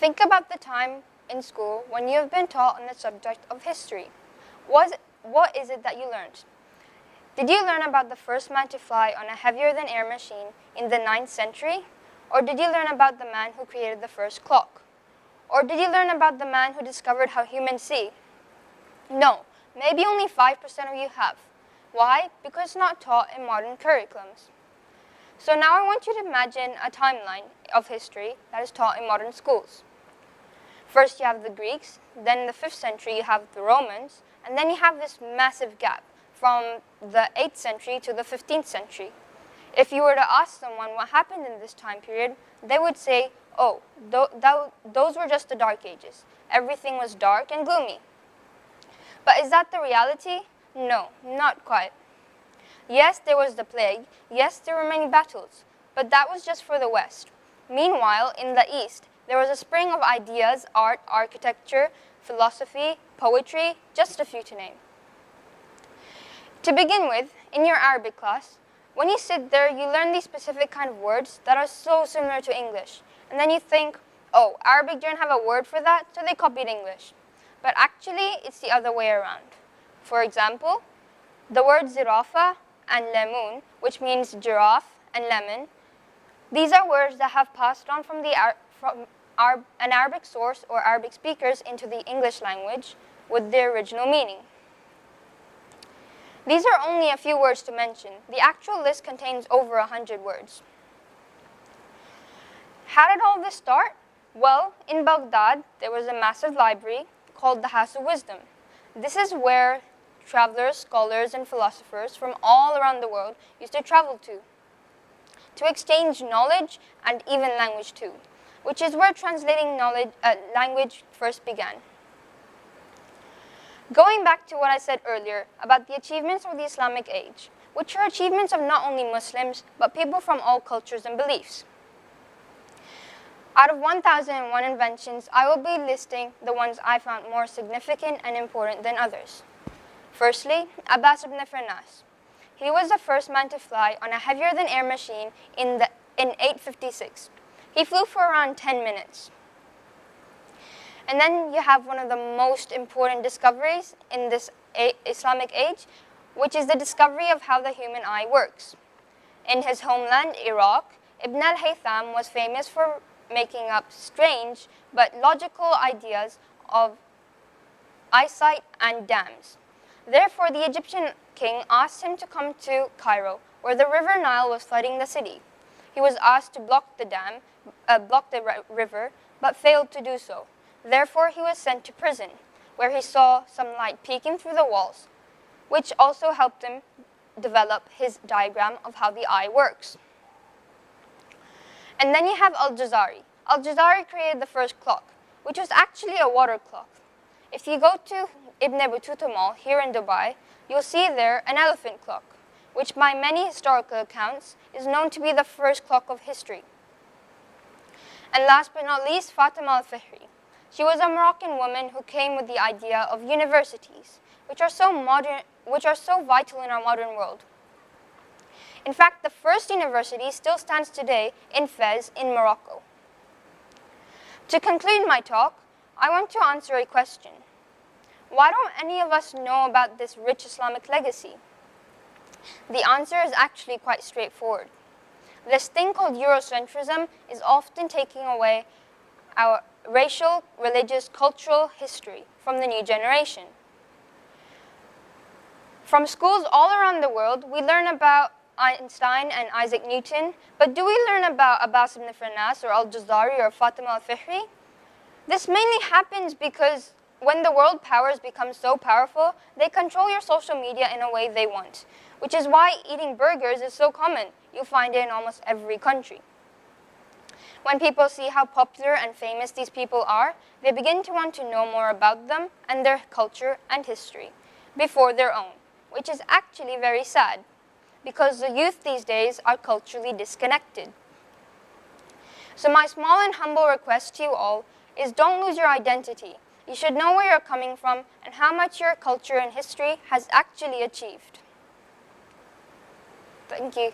Think about the time in school when you have been taught on the subject of history. What is it that you learned? Did you learn about the first man to fly on a heavier-than-air machine in the 9th century? Or did you learn about the man who created the first clock? Or did you learn about the man who discovered how humans see? No, maybe only 5% of you have. Why? Because it's not taught in modern curriculums. So now I want you to imagine a timeline of history that is taught in modern schools. First you have the Greeks, then in the 5th century you have the Romans, and then you have this massive gap from the 8th century to the 15th century. If you were to ask someone what happened in this time period, they would say, oh, those were just the Dark Ages. Everything was dark and gloomy. But is that the reality? No, not quite. Yes, there was the plague. Yes, there were many battles. But that was just for the West. Meanwhile, in the East, there was a spring of ideas, art, architecture, philosophy, poetry, just a few to name. To begin with, in your Arabic class, when you sit there, you learn these specific kind of words that are so similar to English. And then you think, oh, Arabic didn't have a word for that, so they copied English. But actually, it's the other way around. For example, the words zirafa and lemoon, which means giraffe and lemon, these are words that have passed on from an Arabic source or Arabic speakers into the English language with their original meaning. These are only a few words to mention. The actual list contains over 100 words. How did all this start? Well, in Baghdad, there was a massive library called the House of Wisdom. This is where travelers, scholars, and philosophers from all around the world used to travel to exchange knowledge and even language too, which is where translating language first began. Going back to what I said earlier about the achievements of the Islamic age, which are achievements of not only Muslims, but people from all cultures and beliefs. Out of 1001 inventions, I will be listing the ones I found more significant and important than others. Firstly, Abbas ibn Firnas. He was the first man to fly on a heavier-than-air machine in 856. He flew for around 10 minutes. And then you have one of the most important discoveries in this Islamic age, which is the discovery of how the human eye works. In his homeland, Iraq, Ibn al-Haytham was famous for making up strange but logical ideas of eyesight and dams. Therefore, the Egyptian king asked him to come to Cairo, where the river Nile was flooding the city. He was asked to block the river, but failed to do so. Therefore, he was sent to prison, where he saw some light peeking through the walls, which also helped him develop his diagram of how the eye works. And then you have Al-Jazari. Al-Jazari created the first clock, which was actually a water clock. If you go to Ibn Battuta Mall here in Dubai, you'll see there an elephant clock, which by many historical accounts is known to be the first clock of history. And last but not least, Fatima al-Fihri. She was a Moroccan woman who came with the idea of universities, which are so vital in our modern world. In fact, the first university still stands today in Fez in Morocco. To conclude my talk, I want to answer a question. Why don't any of us know about this rich Islamic legacy? The answer is actually quite straightforward. This thing called Eurocentrism is often taking away our racial, religious, cultural history from the new generation. From schools all around the world, we learn about Einstein and Isaac Newton, but do we learn about Abbas ibn Firnas or Al-Jazari or Fatima al-Fihri? This mainly happens because when the world powers become so powerful, they control your social media in a way they want, which is why eating burgers is so common. You'll find it in almost every country. When people see how popular and famous these people are, they begin to want to know more about them and their culture and history before their own, which is actually very sad, because the youth these days are culturally disconnected. So my small and humble request to you all is don't lose your identity. You should know where you're coming from and how much your culture and history has actually achieved. Thank you.